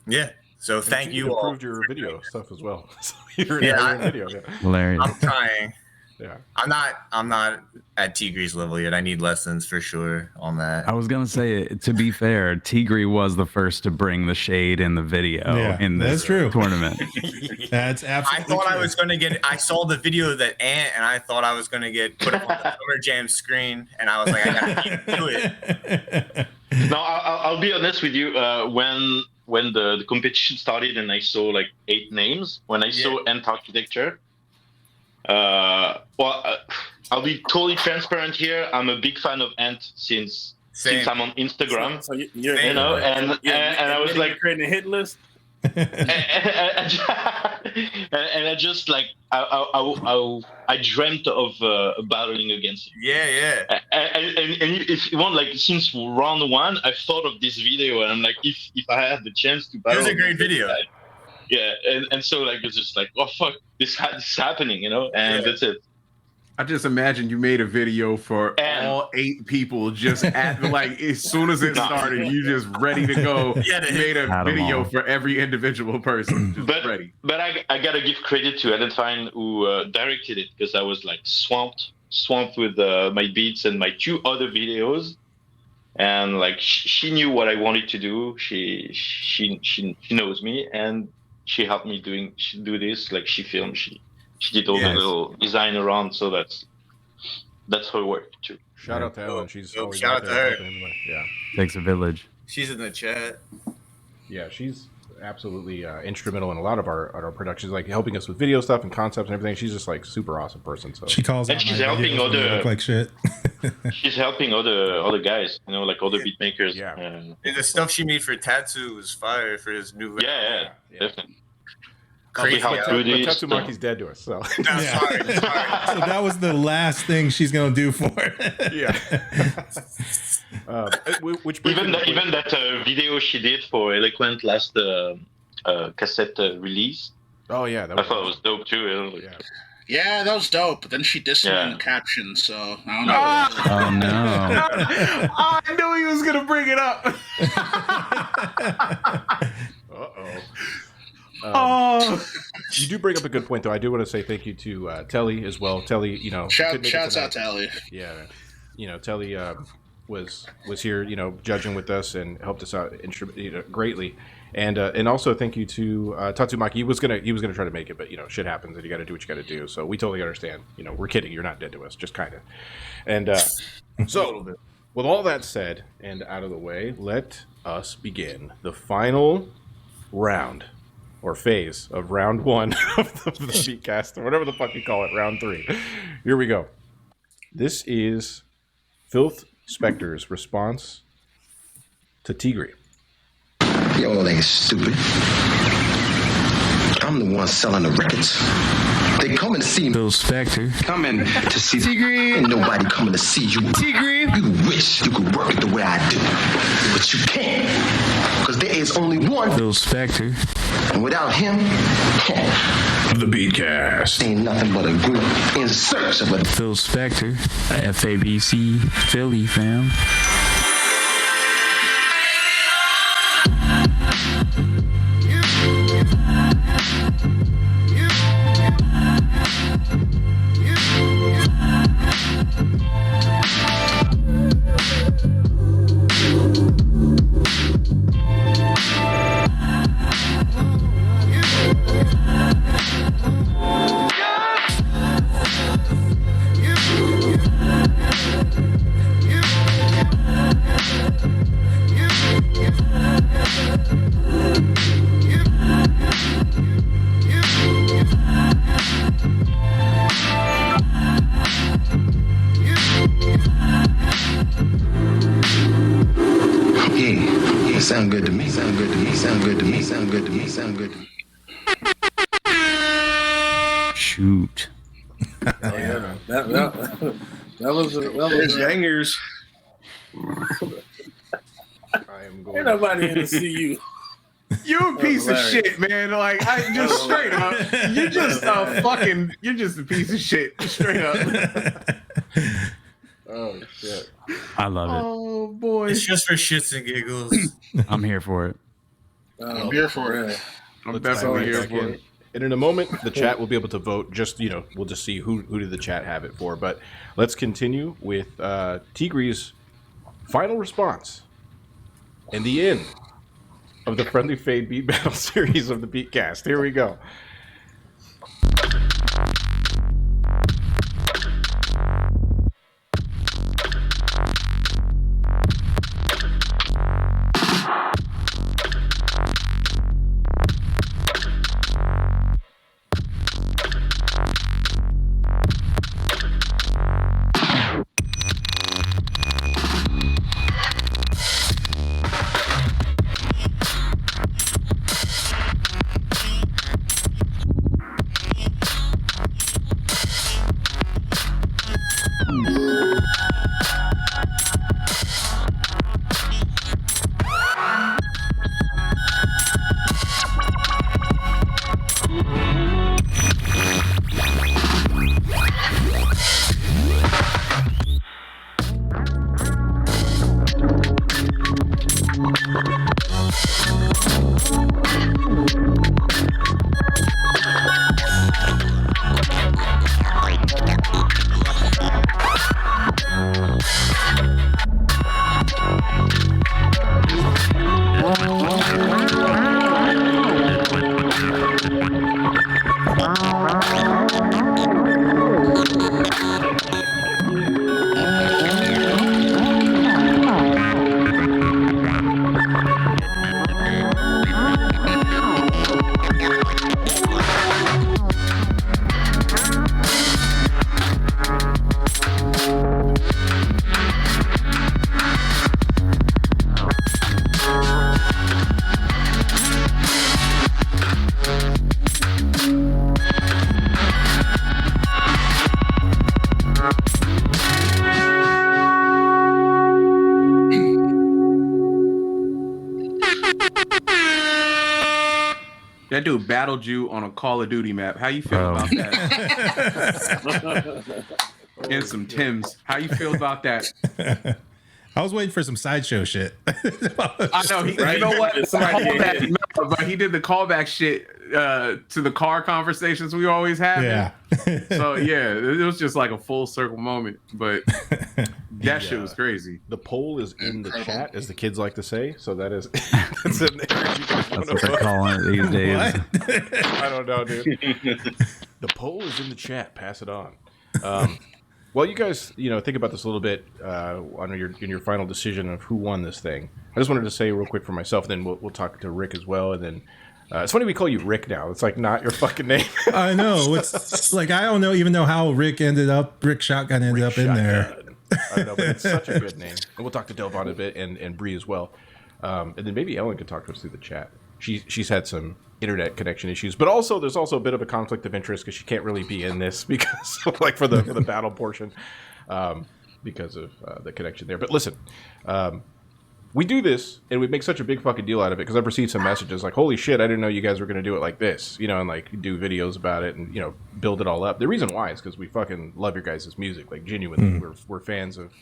Speaker 3: Yeah. So thank you all.
Speaker 1: Improved your video stuff as well. So you're in video. Yeah.
Speaker 4: Hilarious.
Speaker 3: I'm trying.
Speaker 1: Yeah.
Speaker 3: I'm not at Tigre's level yet. I need lessons for sure on that.
Speaker 4: I was gonna say, to be fair, Tigre was the first to bring the shade in the video in this tournament.
Speaker 2: That's absolutely
Speaker 3: I thought
Speaker 2: true.
Speaker 3: I was gonna get. I saw the video of that ant, and I thought I was gonna get put up on the Summer Jam screen, and I was like, I gotta do it.
Speaker 7: No, I'll be honest with you. When the competition started, and I saw like 8 names, when I saw Ant Architecture. I'll be totally transparent here. I'm a big fan of Ant since I'm on Instagram.
Speaker 11: So you're
Speaker 7: and I was like
Speaker 11: creating a hit list.
Speaker 7: and I just like I dreamt of battling against him.
Speaker 3: Yeah.
Speaker 7: And if you want, like, since round 1, I thought of this video, and I'm like, if I had the chance to battle,
Speaker 3: it was a great video.
Speaker 7: Yeah, and so like it's just like, oh fuck, this is happening, and that's it.
Speaker 5: I just imagine you made a video for all 8 people just at like as soon as it started, you just ready to go. You made a video for every individual person, just ready.
Speaker 7: But I gotta give credit to Adeline who directed it, because I was like swamped with my beats and my 2 other videos, and like she knew what I wanted to do. She knows me, and she helped me do this. Like she filmed, she did all the little design around, so that's her work too.
Speaker 1: Shout out to Ellen. She's always
Speaker 3: shout out to her.
Speaker 1: Yeah,
Speaker 4: takes a village.
Speaker 3: She's in the chat.
Speaker 1: Yeah, she's absolutely instrumental in a lot of our productions, like helping us with video stuff and concepts and everything. She's just like super awesome person. So
Speaker 2: she calls out
Speaker 7: she's
Speaker 2: my
Speaker 7: helping
Speaker 2: videos when they
Speaker 7: other
Speaker 2: look like shit.
Speaker 7: She's helping other guys, like other beat makers.
Speaker 1: Yeah.
Speaker 3: And the stuff she made for Tatsu was fire for his new.
Speaker 7: Yeah, definitely.
Speaker 3: Crazy.
Speaker 1: But Tatsumaki's dead to us, so.
Speaker 3: Sorry.
Speaker 2: So that was the last thing she's gonna do for it.
Speaker 1: Yeah. Which
Speaker 7: even that video she did for Eloquent last cassette release.
Speaker 1: Oh yeah,
Speaker 7: I thought it was dope too.
Speaker 9: Yeah, that was dope. But then she dissed me in the caption, so I don't know.
Speaker 4: Oh no!
Speaker 5: I knew he was gonna bring it up.
Speaker 1: You do bring up a good point, though. I do want to say thank you to Telly as well. Telly,
Speaker 9: shouts out to Ellie.
Speaker 1: Yeah, Telly was here, judging with us and helped us out greatly. And also thank you to Tatsumaki. He was gonna try to make it, but shit happens, and you got to do what you got to do. So we totally understand. We're kidding. You're not dead to us, just kind of. And so, with all that said and out of the way, let us begin the final round or phase of round 1 of the Beatcast, or whatever the fuck you call it, round 3. Here we go. This is Filth Specter's response to Tigre.
Speaker 11: Y'all ain't stupid. I'm the one selling the records. They coming to see me.
Speaker 12: Bill Spector.
Speaker 11: Coming to see Tigre. Ain't nobody coming to see you. Tigre. You wish you could work it the way I do. But you can't. Because there is only one.
Speaker 12: Bill Spector.
Speaker 11: And without him,
Speaker 1: the Beatcast
Speaker 11: ain't nothing but a group in search of a
Speaker 12: Phil Spector, a FABC Philly fam.
Speaker 11: Yeah, sound good to me, sound good to me, sound good to me, sound good to me, sound good to me.
Speaker 4: Shoot.
Speaker 13: That was
Speaker 6: Yangers.
Speaker 1: I am going.
Speaker 13: Ain't nobody in to see you.
Speaker 5: You a piece of shit, man. Like, I just straight up. You're just a piece of shit. Straight up.
Speaker 1: Oh, shit.
Speaker 4: I love it.
Speaker 5: Oh, boy.
Speaker 3: It's just for shits and giggles.
Speaker 4: I'm here for it.
Speaker 9: I'm here for it.
Speaker 5: I'm definitely here for it.
Speaker 1: And in a moment, the chat will be able to vote. Just, we'll just see who did the chat have it for. But let's continue with Tigre's final response and the end of the Friendly Fade Beat Battle series of the Beatcast. Here we go.
Speaker 5: That dude battled you on a Call of Duty map. How you feel about that? And some Tims. How you feel about that?
Speaker 2: I was waiting for some sideshow shit.
Speaker 5: I know. You know what? But he did the callback shit to the car conversations we always have.
Speaker 2: Yeah.
Speaker 5: So yeah, it was just like a full circle moment. But that shit was crazy.
Speaker 1: The poll is in the chat, as the kids like to say. So that is that's in there.
Speaker 4: That's what they're calling it these days.
Speaker 1: I don't know, dude. The poll is in the chat. Pass it on. Well, you guys, think about this a little bit in your final decision of who won this thing. I just wanted to say real quick for myself, then we'll talk to Rick as well, and then it's funny we call you Rick now. It's like not your fucking name.
Speaker 2: I know. It's like I don't even know how Rick Shotgun ended up in there.
Speaker 1: I don't know, but it's such a good name. And we'll talk to Delvon a bit and Bree as well. And then maybe Ellen could talk to us through the chat. She's had some internet connection issues, but also there's also a bit of a conflict of interest because she can't really be in this because like for the battle portion because of the connection there. But listen, we do this and we make such a big fucking deal out of it because I've received some messages like, holy shit, I didn't know you guys were going to do it like this, you know, and like do videos about it and, you know, build it all up. The reason why is because we fucking love your guys' music. Like genuinely, we're fans of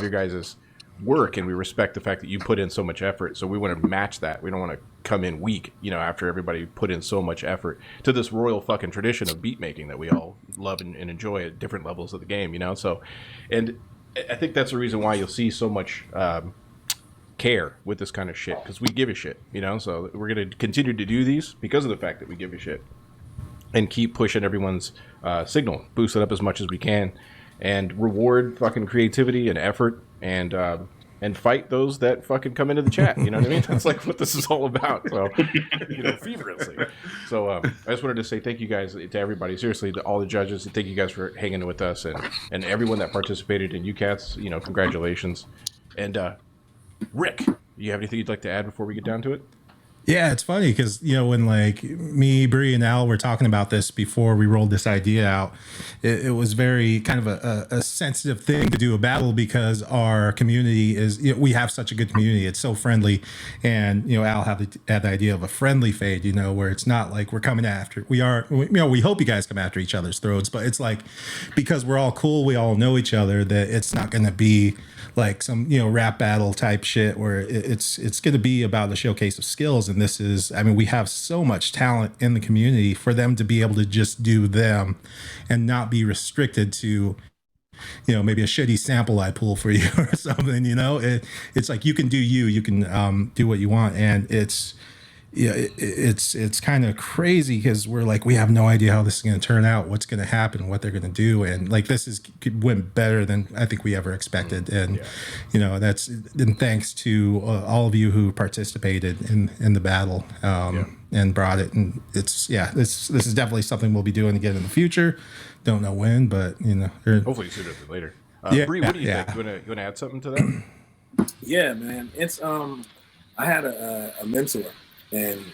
Speaker 1: your guys' work and we respect the fact that you put in so much effort. So we want to match that. We don't want to come in weak, you know, after everybody put in so much effort to this royal fucking tradition of beat making that we all love and enjoy at different levels of the game, you know? So, and I think that's the reason why you'll see so much, care with this kind of shit because we give a shit, you know. So we're going to continue to do these because of the fact that we give a shit and keep pushing everyone's signal, boost it up as much as we can, and reward fucking creativity and effort and fight those that fucking come into the chat. You know what I mean? That's like what this is all about. So, you know, feverishly. So I just wanted to say thank you guys to everybody. Seriously, to all the judges. Thank you guys for hanging with us and everyone that participated in UCATs. You know, congratulations. And Rick, you have anything you'd like to add before we get down to it?
Speaker 2: Yeah, it's funny because, you know, when like me, Bree, and Al were talking about this before we rolled this idea out, it was very kind of a sensitive thing to do a battle because our community is, you know, we have such a good community. It's so friendly. And, you know, Al had the idea of a friendly fade, you know, where it's not like we're coming after, we hope you guys come after each other's throats, but it's like because we're all cool, we all know each other, that it's not going to be like some, you know, rap battle type shit where it's going to be about the showcase of skills. And this is, I mean, we have so much talent in the community for them to be able to just do them and not be restricted to, you know, maybe a shitty sample I pull for you or something, you know. It's like you can do you can do what you want. And it's, yeah, it's kind of crazy because we're like, we have no idea how this is going to turn out, what's going to happen, what they're going to do. And like, this went better than I think we ever expected. And, you know, that's and thanks to all of you who participated in the battle and brought it. And it's, this is definitely something we'll be doing again in the future. Don't know when, but, you know.
Speaker 1: Hopefully sooner than later. Bree, what do you think? You want to add something to that?
Speaker 13: Yeah, man. It's, I had a mentor in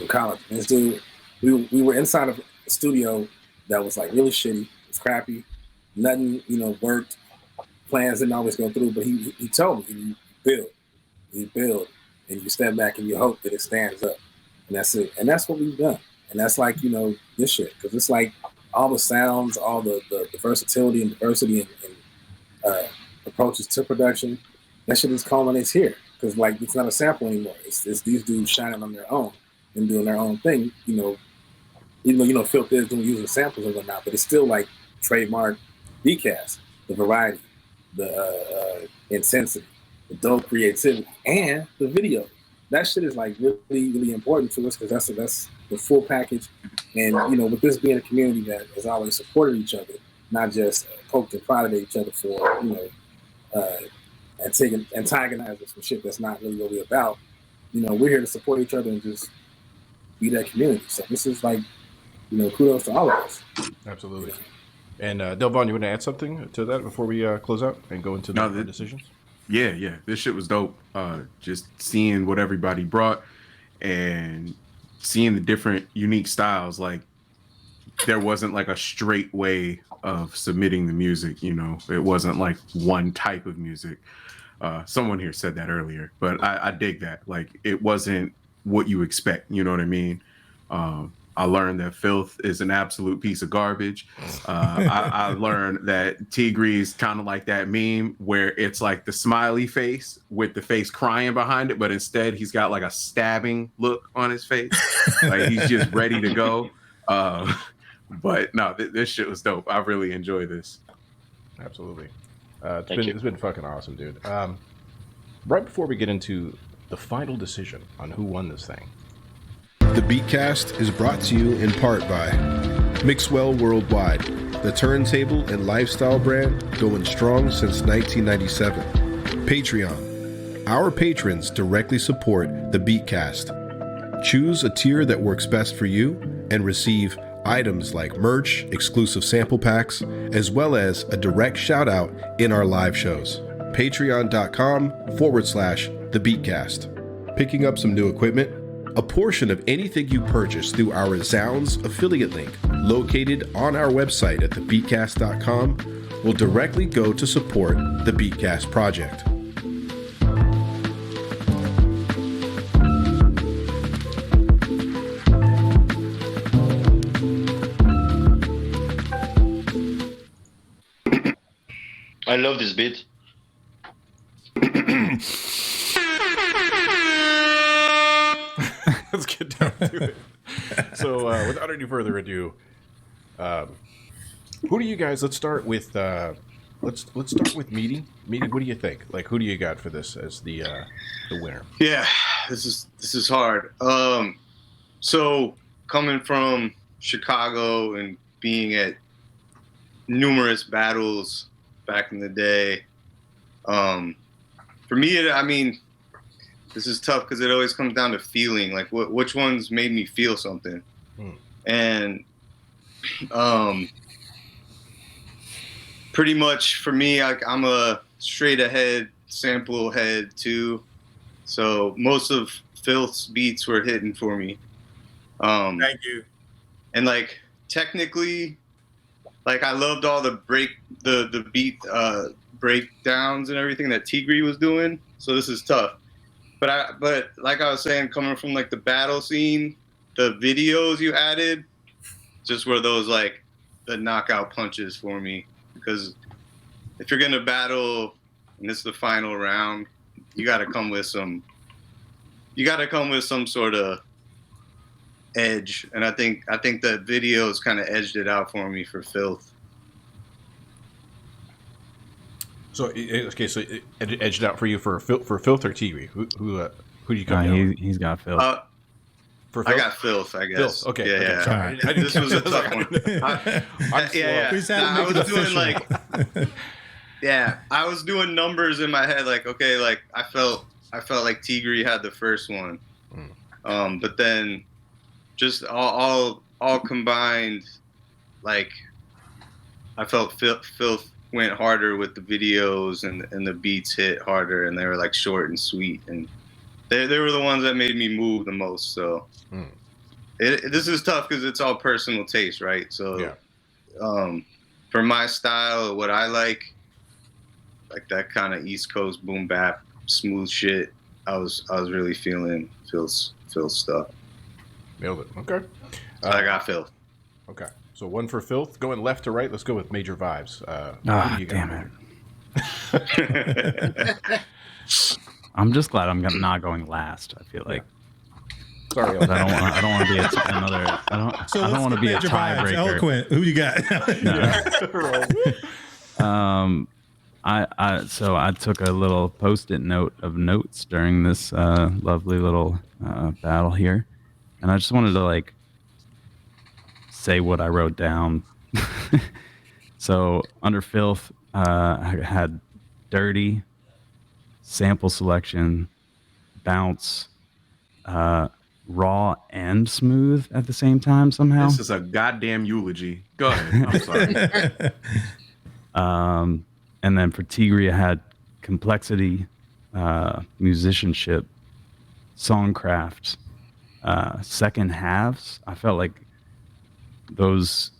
Speaker 13: college. And this dude, we were inside of a studio that was like really shitty. It was crappy. Nothing, you know, worked. Plans didn't always go through. But he told me, you build, and you step back and you hope that it stands up. And that's it. And that's what we've done. And that's like, you know, this shit. Because it's like all the sounds, all the versatility and diversity and approaches to production, that shit is culminates here. Because like it's not a sample anymore. It's these dudes shining on their own and doing their own thing. You know, even though, you know, Filth is doing using samples and whatnot, but it's still like trademark Beatcast, the variety, the intensity, the dope creativity, and the video. That shit is like really, really important to us because that's the full package. And you know, with this being a community that has always supported each other, not just poked and prodded at each other for, you know, and antagonize us for shit that's not really what we're about. You know, we're here to support each other and just be that community. So this is like, you know, kudos to all of us.
Speaker 1: Absolutely. And Delvon, you want to add something to that before we close out and go into the decisions?
Speaker 5: Yeah. This shit was dope. Just seeing what everybody brought and seeing the different unique styles. Like there wasn't like a straight way of submitting the music, you know. It wasn't like one type of music. Someone here said that earlier, but I dig that. Like it wasn't what you expect, you know what I mean? I learned that Filth is an absolute piece of garbage. I learned that Tigre is kind of like that meme where it's like the smiley face with the face crying behind it, but instead he's got like a stabbing look on his face. Like he's just ready to go. But no, this shit was dope. I really enjoy this.
Speaker 1: Absolutely. It's been fucking awesome, dude. Right before we get into the final decision on who won this thing.
Speaker 14: The Beatcast is brought to you in part by Mixwell Worldwide, the turntable and lifestyle brand going strong since 1997. Patreon. Our patrons directly support the Beatcast. Choose a tier that works best for you and receive items like merch, exclusive sample packs, as well as a direct shout out in our live shows. Patreon.com/The Beatcast. Picking up some new equipment. A portion of anything you purchase through our Resounds affiliate link, located on our website at thebeatcast.com, will directly go to support the Beatcast project.
Speaker 7: I love this bit.
Speaker 1: Let's get down to it. So, without any further ado, who do you guys? Let's start with let's start with Meaty. Meaty, what do you think? Like, who do you got for this as the winner?
Speaker 6: Yeah, this is hard. So coming from Chicago and being at numerous battles back in the day, for me, I mean, this is tough because it always comes down to feeling. Like, which ones made me feel something, and pretty much for me, I'm a straight ahead sample head too. So most of Filth's beats were hitting for me.
Speaker 3: Thank you.
Speaker 6: And like technically, like I loved all the beat breakdowns and everything that Tigri was doing. So this is tough. But like I was saying, coming from like the battle scene, the videos you added just were those like the knockout punches for me. Because if you're gonna battle and it's the final round, you gotta come with some sort of edge. And I think that videos kind of edged it out for me for Filth.
Speaker 1: So okay, so it edged out for you for Filth or Tigri. Who do you come down with?
Speaker 4: He's got Filth.
Speaker 6: I got Filth, I guess.
Speaker 1: Filth. Okay.
Speaker 6: Yeah,
Speaker 1: okay.
Speaker 6: yeah.
Speaker 1: Sorry.
Speaker 6: This was a tough one. I was doing like, yeah, I was doing numbers in my head. Like, okay, like I felt like Tigri had the first one, but then just all combined, like I felt Filth went harder with the videos and the beats hit harder, and they were like short and sweet, and they were the ones that made me move the most. So this is tough because it's all personal taste, right? So for my style, what I like that kind of East Coast boom bap smooth shit, I was really feeling Phil's stuff.
Speaker 1: Nailed it. Okay.
Speaker 6: I got Phil.
Speaker 1: Okay. So one for Filth. Going left to right. Let's go with Major Vibes.
Speaker 4: Damn it. I'm just glad I'm not going last. I feel like.
Speaker 1: Sorry,
Speaker 4: I don't want to be another. I don't want to be a tiebreaker.
Speaker 2: Eloquent. Who you got?
Speaker 4: So I took a little post-it note of notes during this lovely little battle here, and I just wanted to like say what I wrote down. So under Filth, I had dirty, sample selection, bounce, raw and smooth at the same time somehow.
Speaker 5: This is a goddamn eulogy. Go ahead. I'm sorry.
Speaker 4: And then for Tigri, I had complexity, musicianship, songcraft, second halves. I felt like those,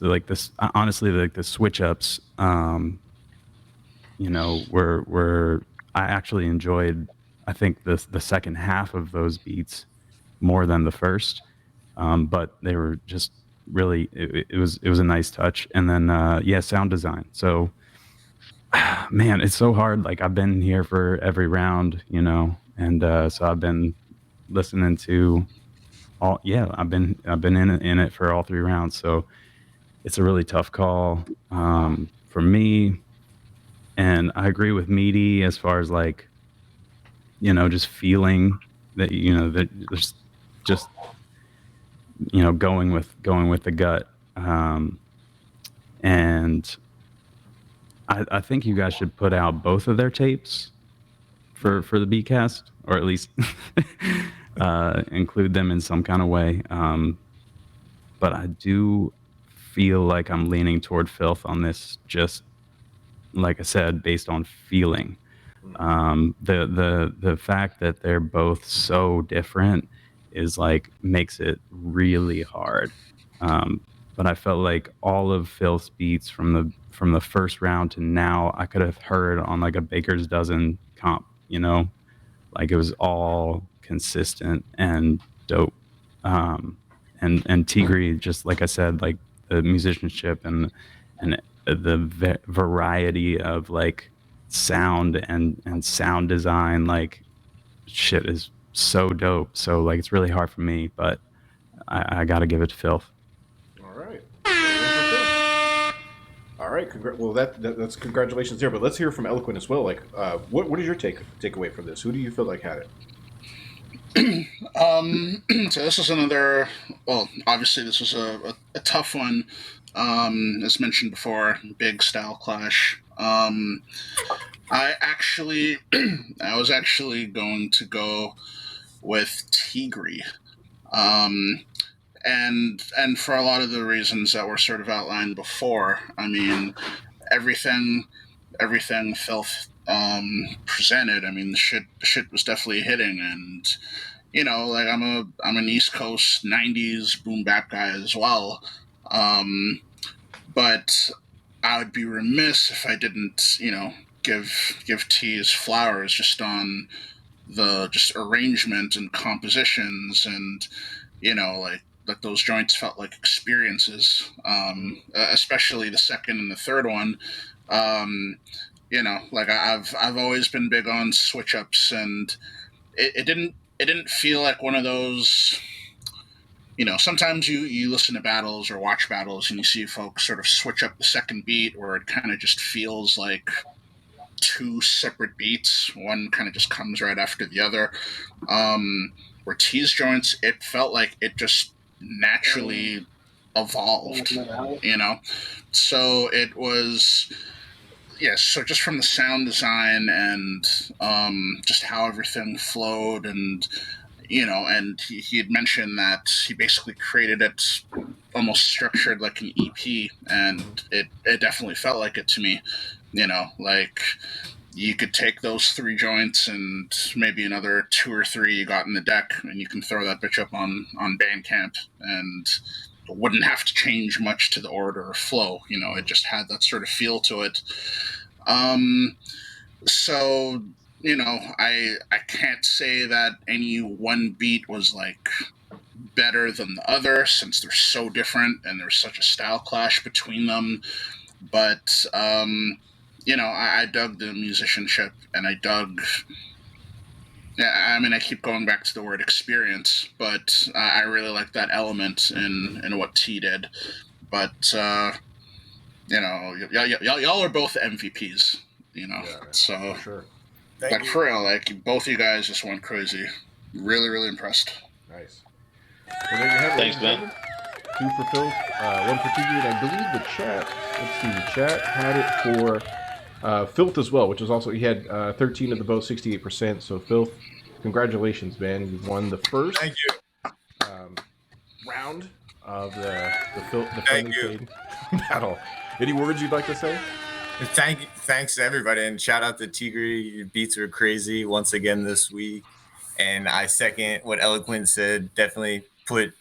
Speaker 4: like this, honestly, like the switch ups, were I actually enjoyed. I think the second half of those beats more than the first, but they were just really it was a nice touch. And then sound design. So man, it's so hard. Like I've been here for every round, and so I've been listening to all. Yeah, I've been in it for all three rounds. So it's a really tough call for me. And I agree with Meaty as far as like, just feeling that that there's just going with the gut. And I think you guys should put out both of their tapes for the Beatcast, or at least include them in some kind of way. but I do feel like I'm leaning toward Filth on this, just like I said, based on feeling. The fact that they're both so different is like makes it really hard. Um, but I felt like all of Filth's beats from the first round to now, I could have heard on like a Baker's Dozen comp. You know, like it was all consistent and dope. And Tigri, just like I said, like the musicianship and the variety of like sound and sound design, like shit is so dope. So like it's really hard for me, but I got to give it to Filth.
Speaker 1: All right. All right. Well, that's congratulations there. But let's hear from Eloquent as well. Like, what is your takeaway from this? Who do you feel like had it?
Speaker 9: So this is another. Well, obviously this was a tough one. As mentioned before, big style clash. I actually, I was actually going to go with Tigri, and for a lot of the reasons that were sort of outlined before. I mean, everything Filth presented. I mean, the shit was definitely hitting, and like I'm an East Coast '90s boom bap guy as well, but I would be remiss if I didn't give T his flowers just on the just arrangement and compositions, and like those joints felt like experiences, especially the second and the third one. Like I've always been big on switch ups, and it didn't feel like one of those. Sometimes you listen to battles or watch battles and you see folks sort of switch up the second beat, or it kind of just feels like two separate beats. One kind of just comes right after the other. Where T's joints, it felt like it just naturally evolved, So it was, yes. So just from the sound design and just how everything flowed, and and he had mentioned that he basically created it almost structured like an EP, and it definitely felt like it to me. Like you could take those three joints and maybe another two or three you got in the deck, and you can throw that bitch up on Bandcamp, and it wouldn't have to change much to the order or flow. It just had that sort of feel to it. So I can't say that any one beat was like better than the other, since they're so different and there's such a style clash between them. But I dug the musicianship, and I dug. Yeah, I mean, I keep going back to the word experience, but I really like that element in what T did. But y'all are both MVPs. So
Speaker 1: for sure.
Speaker 9: Like for real, like both you guys just went crazy. Really, really impressed.
Speaker 1: Nice. Well, there you have it.
Speaker 7: Thanks, man.
Speaker 1: 2 for Phil, 1 for Tigri, and I believe the chat. Let's see, the chat had it for Filth as well, which is also, he had 13 of the votes, 68%. So Filth, congratulations, man! You won the first.
Speaker 3: Thank you.
Speaker 1: Round of the friendly fade battle. Any words you'd like to say?
Speaker 3: Thanks to everybody, and shout out to Tigri. Your beats were crazy once again this week, and I second what Eloquent said. Definitely put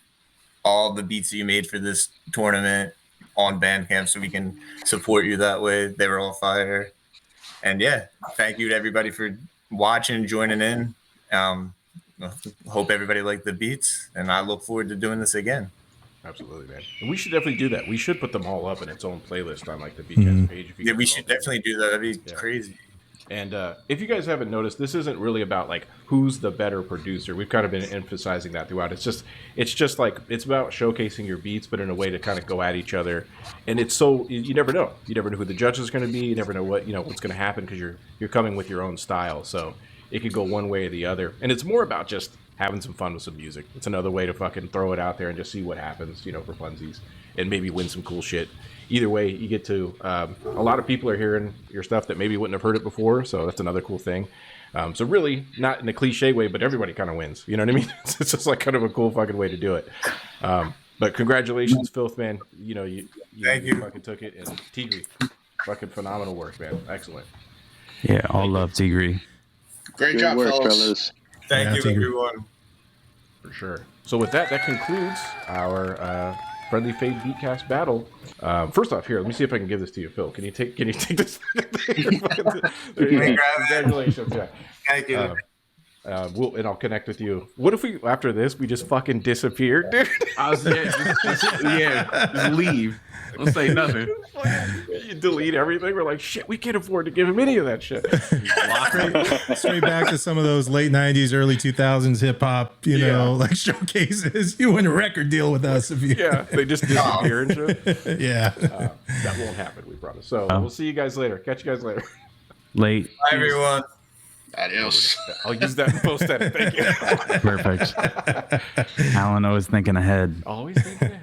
Speaker 3: all the beats that you made for this tournament on Bandcamp so we can support you that way. They were all fire, and yeah, thank you to everybody for watching and joining in. Hope everybody liked the beats, and I look forward to doing this again.
Speaker 1: Absolutely, man. And we should definitely do that. We should put them all up in its own playlist on like the Beatcast page.
Speaker 3: Yeah, we should definitely do that. That'd be crazy.
Speaker 1: And if you guys haven't noticed, this isn't really about like who's the better producer. We've kind of been emphasizing that throughout. It's just like it's about showcasing your beats, but in a way to kind of go at each other. And it's so you never know. You never know who the judge is going to be. You never know what's going to happen because you're coming with your own style. So it could go one way or the other. And it's more about just having some fun with some music. It's another way to fucking throw it out there and just see what happens, for funsies, and maybe win some cool shit. Either way, you get to, a lot of people are hearing your stuff that maybe wouldn't have heard it before, so that's another cool thing. So really, not in a cliche way, but everybody kind of wins. You know what I mean? It's just like kind of a cool fucking way to do it. But congratulations, Filth man. You
Speaker 3: Thank you.
Speaker 1: fucking took it, and Tigri, fucking phenomenal work, man. Excellent.
Speaker 4: Yeah, all love Tigri.
Speaker 9: Great
Speaker 15: Good
Speaker 9: job,
Speaker 15: work,
Speaker 9: fellas.
Speaker 3: Thank
Speaker 2: Yeah,
Speaker 3: you,
Speaker 2: Tigre.
Speaker 3: everyone.
Speaker 1: For sure. So with that concludes our friendly fade beatcast battle. First off, here, let me see if I can give this to you, Phil. Can you take this? There you go. Congratulations. Yeah.
Speaker 3: Thank you.
Speaker 1: And I'll connect with you. What if we, after this, we just fucking disappeared, dude?
Speaker 5: I was just leave. Don't say nothing.
Speaker 1: You delete everything. We're like, shit, we can't afford to give him any of that shit.
Speaker 2: Straight back to some of those late 90s, early 2000s hip hop, like showcases. You win a record deal with us if you.
Speaker 1: Yeah, they just disappear and shit.
Speaker 2: Yeah.
Speaker 1: That won't happen, we promise. So we'll see you guys later. Catch you guys later.
Speaker 4: Late.
Speaker 3: Bye, everyone.
Speaker 9: Adios.
Speaker 1: I'll use that in post edit. Thank you.
Speaker 4: Perfect. Alan always thinking ahead.
Speaker 1: Always thinking ahead.